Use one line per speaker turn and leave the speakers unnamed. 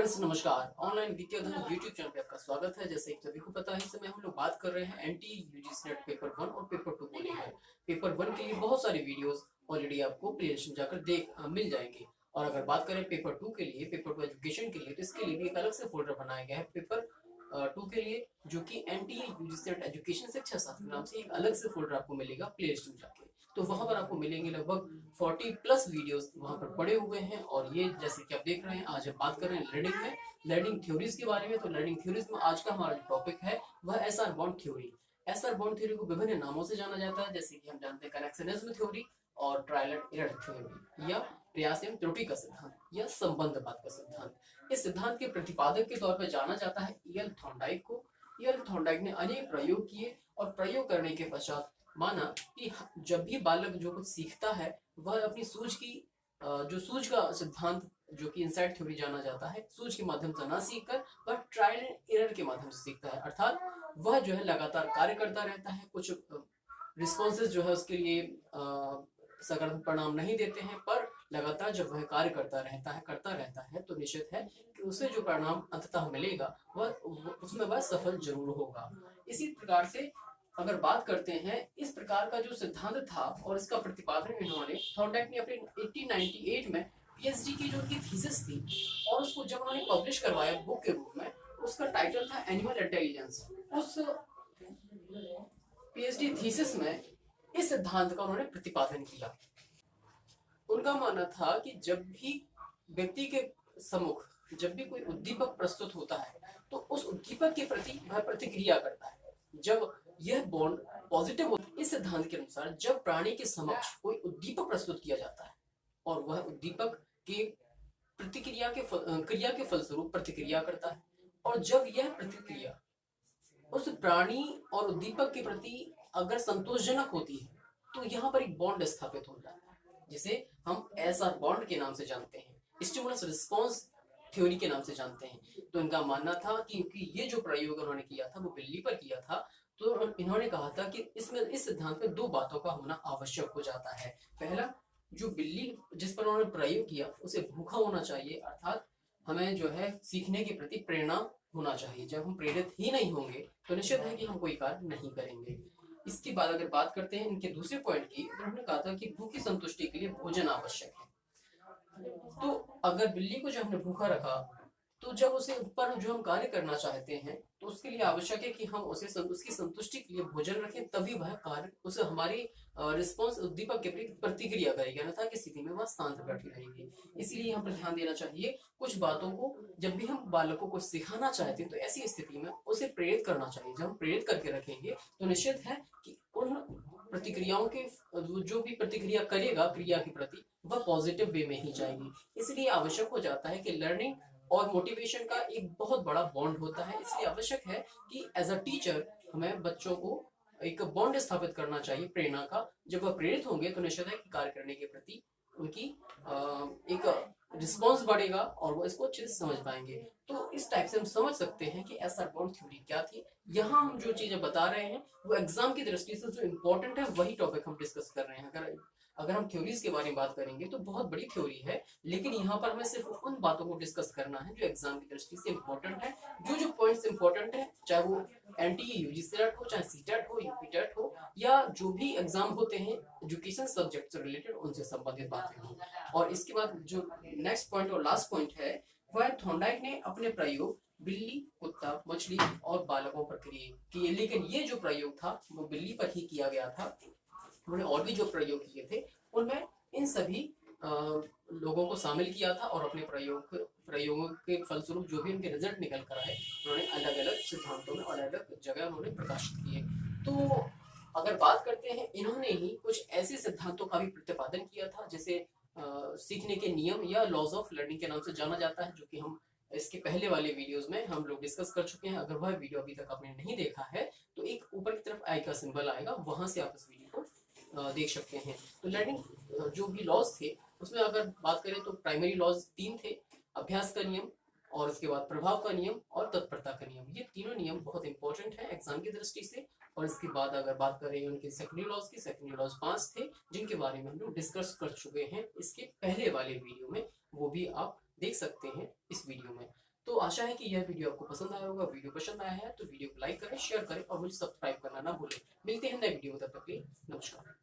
Friends नमस्कार। Online विद्याधन YouTube channel पे आपका स्वागत है। जैसे कि सभी को पता है, इस समय हम लोग बात कर रहे हैं एनटी यूजीसी नेट पेपर 1 और पेपर 2 को लेकर। पेपर 1 के लिए बहुत सारी वीडियोस ऑलरेडी आपको प्लेलिस्ट में जाकर मिल जाएंगे। और अगर बात करें पेपर 2 के लिए, पेपर 2 एजुकेशन के लिए, तो इसके लिए भी एक अलग से फोल्डर बनाया गया है पेपर 2 के लिए, जो कि एनटी यूजीसी नेट एजुकेशन शिक्षा शास्त्र नाम से एक अलग से फोल्डर आपको मिलेगा प्लेलिस्ट में जाके। तो वहां पर आपको मिलेंगे लगभग 40 प्लस वीडियोस वहां पर पड़े हुए हैं। और ये जैसे कि आप देख रहे हैं, आज हम बात कर रहे हैं लर्निंग थ्योरीज के बारे में। तो लर्निंग थ्योरीज में आज का हमारा जो टॉपिक है वह SR bond theory. SR bond theory को विभिन्न नामों से जाना जाता है, जैसे कि हम जानते हैं कनेक्शनिज्म थ्योरी और ट्रायल एंड एरर थ्योरी, या प्रयास एवं त्रुटि का सिद्धांत, या संबंधवाद का सिद्धांत। इस सिद्धांत के प्रतिपादक के तौर पर जाना जाता है ईएल थॉर्नडाइक को। ईएल थॉर्नडाइक ने अनेक प्रयोग किए और प्रयोग करने के पश्चात माना कि जब भी बालक जो कुछ सीखता है वह अपनी सूझ की जो सूझ का सिद्धांत, जो कि इनसाइट थ्योरी जाना जाता है, सूझ के माध्यम से ना सीखकर वह ट्रायल एंड एरर के माध्यम से सीखता है। अर्थात वह जो है लगातार कार्य करता रहता है। कुछ रिस्पॉन्सेज जो है उसके लिए सकारात्मक परिणाम नहीं देते हैं, पर लगातार जब वह कार्य करता रहता है तो निश्चित है कि उसे जो परिणाम अंततः मिलेगा वह उसमें वह सफल जरूर होगा। इसी प्रकार से अगर बात करते हैं, इस प्रकार का जो सिद्धांत था और इसका प्रतिपादन इन्होंने थॉर्नडाइक ने अपने 1898 में पीएचडी की जो उनकी थीसिस थी, और उसको जब उन्होंने पब्लिश करवाया बुक के रूप में, उसका टाइटल था एनिमल इंटेलिजेंस। उस पीएचडी थीसिस में इस सिद्धांत का उन्होंने प्रतिपादन किया। उनका मानना था कि जब भी व्यक्ति के सम्मुख जब भी कोई उद्दीपक प्रस्तुत होता है तो उस उद्दीपक के प्रति वह प्रतिक्रिया करता है। जब यह बॉन्ड पॉजिटिव होता है, इस सिद्धांत के अनुसार जब प्राणी के समक्ष कोई उद्दीपक प्रस्तुत किया जाता है और वह उद्दीपक के क्रिया के फलस्वरूप प्रतिक्रिया करता है, और जब यह प्रतिक्रिया उस प्राणी और उद्दीपक के प्रति अगर संतोषजनक होती है तो यहाँ पर एक बॉन्ड स्थापित हो जाता है, जिसे हम एसआर बॉन्ड के नाम से जानते हैं, स्टिमुलस रिस्पॉन्स थ्योरी के नाम से जानते हैं। तो इनका मानना था कि क्योंकि ये जो प्रयोग उन्होंने किया था वो बिल्ली पर किया था, तो इन्होंने कहा था कि इसमें इस सिद्धांत में दो बातों का होना आवश्यक हो जाता है। पहला, जो बिल्ली जिस पर उन्होंने प्रयोग किया उसे भूखा होना चाहिए, अर्थात हमें जो है सीखने के प्रति प्रेरणा होना चाहिए। जब हम प्रेरित ही नहीं होंगे तो निश्चित है कि हम कोई कार्य नहीं करेंगे। इसके बाद अगर बात करते हैं इनके दूसरे पॉइंट की, तो उन्होंने कहा था कि भूख की संतुष्टि के लिए भोजन आवश्यक है। तो अगर बिल्ली को जब हमने भूखा रखा तो जब उसे ऊपर जो हम कार्य करना चाहते हैं तो उसके लिए आवश्यक है कि हम उसे उसकी संतुष्टि के लिए भोजन रखें, तभी वह कार्य उसे हमारी रिस्पॉन्स उद्दीपक के प्रति प्रतिक्रिया करेगी, अन्यथा की स्थिति में वह शांत बैठी रहेगी। इसलिए यहाँ पर ध्यान देना चाहिए कुछ बातों को। जब भी हम बालकों को सिखाना चाहते हैं तो ऐसी स्थिति में उसे प्रेरित करना चाहिए। जब हम प्रेरित करके रखेंगे तो निश्चित है कि उन प्रतिक्रियाओं के जो भी प्रतिक्रिया करेगा क्रिया के प्रति वह पॉजिटिव वे में ही जाएगी। इसलिए आवश्यक हो जाता है कि लर्निंग और मोटिवेशन का एक बहुत बड़ा बॉन्ड होता है। इसलिए आवश्यक है कि एज अ टीचर हमें बच्चों को एक बॉन्ड स्थापित करना चाहिए प्रेरणा का। जब वह प्रेरित होंगे तो निश्चित है कि कार्य करने के प्रति उनकी एक रिस्पॉन्स बढ़ेगा और वो इसको अच्छे से समझ पाएंगे। तो इस टाइप से हम समझ सकते हैं कि एसआर बॉन्ड थ्योरी क्या थी। यहाँ हम जो चीजें बता रहे हैं वो एग्जाम की दृष्टि से जो इम्पोर्टेंट है वही टॉपिक हम डिस्कस कर रहे हैं। अगर हम थ्योरीज के बारे में बात करेंगे तो बहुत बड़ी थ्योरी है, लेकिन यहाँ पर हमें सिर्फ उन बातों को डिस्कस करना है जो एग्जाम की दृष्टि से इम्पोर्टेंट है। जो पॉइंट्स इम्पोर्टेंट है, चाहे वो एनटीए यूजीसी नेट हो, चाहे सीटेट हो, यूपीटेट हो, या जो भी एग्जाम होते हैं एजुकेशन सब्जेक्ट से रिलेटेड, उनसे संबंधित बातें हो। और इसके बाद जो नेक्स्ट पॉइंट और लास्ट पॉइंट है वह थॉर्नडाइक ने अपने प्रयोग बिल्ली, कुत्ता, मछली और बालकों पर किए, लेकिन ये जो प्रयोग था वो बिल्ली पर ही किया गया था। उन्होंने और भी जो प्रयोग किए थे उनमें इन सभी लोगों को शामिल किया था, और अपने प्रयोगों के फलस्वरूप जो भी उनके रिजल्ट निकल कर आए उन्होंने अलग अलग सिद्धांतों में अलग अलग जगह उन्होंने प्रकाशित किए। तो अगर बात करते हैं, इन्होंने ही कुछ ऐसे सिद्धांतों का भी प्रतिपादन किया था जैसे सीखने के नियम या लॉज ऑफ लर्निंग के नाम से जाना जाता है, जो कि हम इसके पहले वाले वीडियोस में हम लोग डिस्कस कर चुके हैं। अगर वह वीडियो अभी तक आपने नहीं देखा है तो एक ऊपर की तरफ आई का सिंबल आएगा, वहां से आप इस वीडियो को देख सकते हैं। तो लर्निंग जो भी लॉज थे उसमें अगर बात करें तो प्राइमरी लॉज 3 थे, अभ्यास का नियम, और उसके बाद प्रभाव का नियम और तत्परता का नियम। ये तीनों नियम बहुत इंपॉर्टेंट है एग्जाम की दृष्टि से। और इसके बाद अगर बात करें उनके सेकेंडरी लॉज 5 थे, जिनके बारे में हम लोग डिस्कस कर चुके हैं इसके पहले वाले वीडियो में, वो भी आप देख सकते हैं इस वीडियो में। तो आशा है कि यह वीडियो आपको पसंद आया होगा। वीडियो पसंद आया है तो वीडियो को लाइक करें, शेयर करें और मुझे सब्सक्राइब करना ना भूलें। मिलते हैं नए वीडियो में, तब तक के लिए नमस्कार।